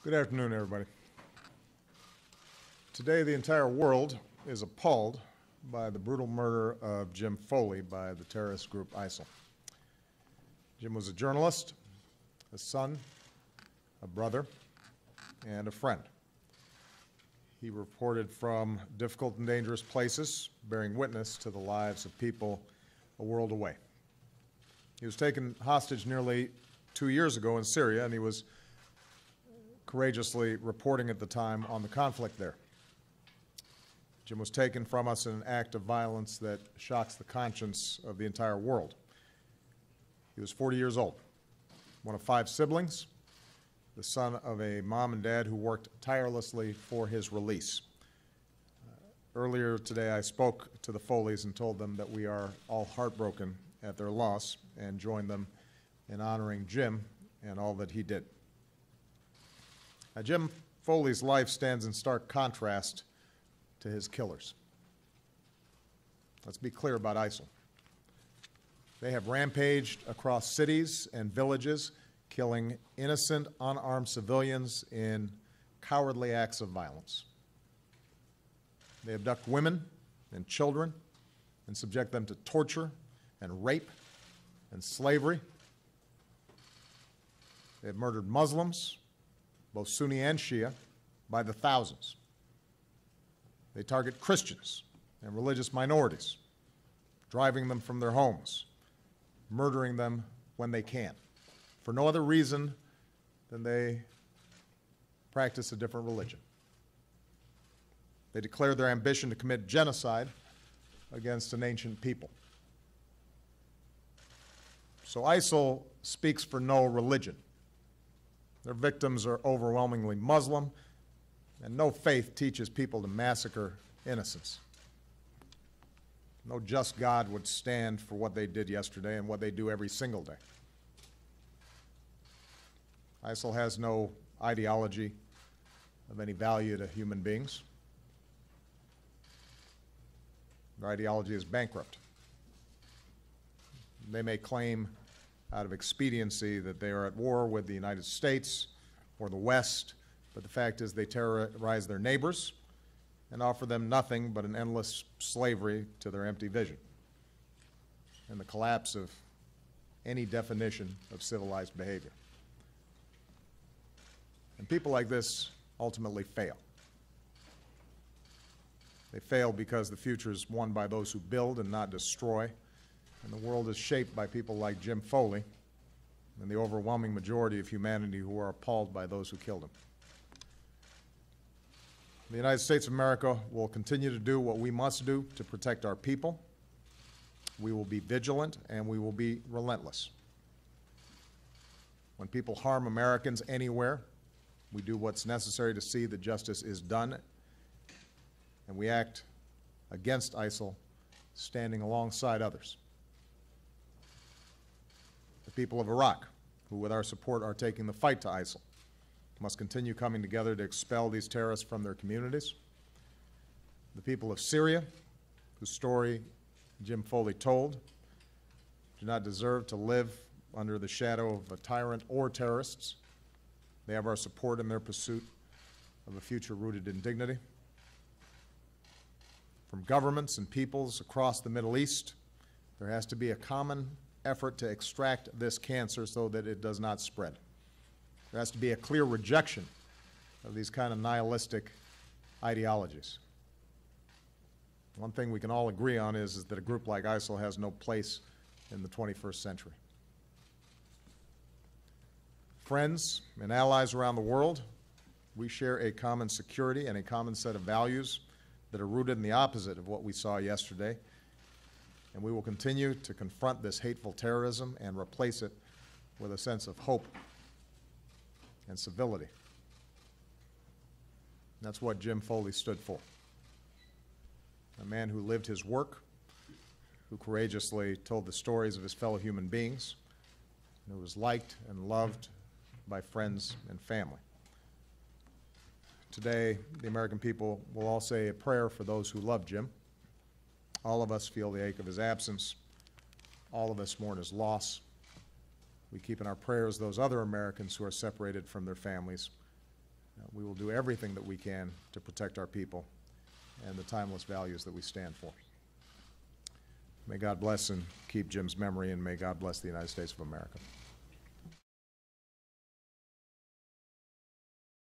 Good afternoon, everybody. Today, the entire world is appalled by the brutal murder of Jim Foley by the terrorist group ISIL. Jim was a journalist, a son, a brother, and a friend. He reported from difficult and dangerous places, bearing witness to the lives of people a world away. He was taken hostage nearly 2 years ago in Syria, and he was courageously reporting at the time on the conflict there. Jim was taken from us in an act of violence that shocks the conscience of the entire world. He was 40 years old, one of 5 siblings, the son of a mom and dad who worked tirelessly for his release. Earlier today, I spoke to the Foleys and told them that we are all heartbroken at their loss and join them in honoring Jim and all that he did. Now, Jim Foley's life stands in stark contrast to his killers. Let's be clear about ISIL. They have rampaged across cities and villages, killing innocent, unarmed civilians in cowardly acts of violence. They abduct women and children and subject them to torture and rape and slavery. They have murdered Muslims, both Sunni and Shia, by the thousands. They target Christians and religious minorities, driving them from their homes, murdering them when they can, for no other reason than they practice a different religion. They declare their ambition to commit genocide against an ancient people. So ISIL speaks for no religion. Their victims are overwhelmingly Muslim, and no faith teaches people to massacre innocents. No just God would stand for what they did yesterday and what they do every single day. ISIL has no ideology of any value to human beings. Their ideology is bankrupt. They may claim out of expediency that they are at war with the United States or the West, but the fact is they terrorize their neighbors and offer them nothing but an endless slavery to their empty vision and the collapse of any definition of civilized behavior. And people like this ultimately fail. They fail because the future is won by those who build and not destroy, and the world is shaped by people like Jim Foley and the overwhelming majority of humanity who are appalled by those who killed him. The United States of America will continue to do what we must do to protect our people. We will be vigilant and we will be relentless. When people harm Americans anywhere, we do what's necessary to see that justice is done, and we act against ISIL, standing alongside others. The people of Iraq, who with our support are taking the fight to ISIL, must continue coming together to expel these terrorists from their communities. The people of Syria, whose story Jim Foley told, do not deserve to live under the shadow of a tyrant or terrorists. They have our support in their pursuit of a future rooted in dignity. From governments and peoples across the Middle East, there has to be a common effort to extract this cancer so that it does not spread. There has to be a clear rejection of these kind of nihilistic ideologies. One thing we can all agree on is that a group like ISIL has no place in the 21st century. Friends and allies around the world, we share a common security and a common set of values that are rooted in the opposite of what we saw yesterday. And we will continue to confront this hateful terrorism and replace it with a sense of hope and civility. That's what Jim Foley stood for. A man who lived his work, who courageously told the stories of his fellow human beings, and who was liked and loved by friends and family. Today, the American people will all say a prayer for those who love Jim. All of us feel the ache of his absence. All of us mourn his loss. We keep in our prayers those other Americans who are separated from their families We will do everything that we can to protect our people and the timeless values that we stand for. May God bless and keep Jim's memory, and may God bless the United States of America.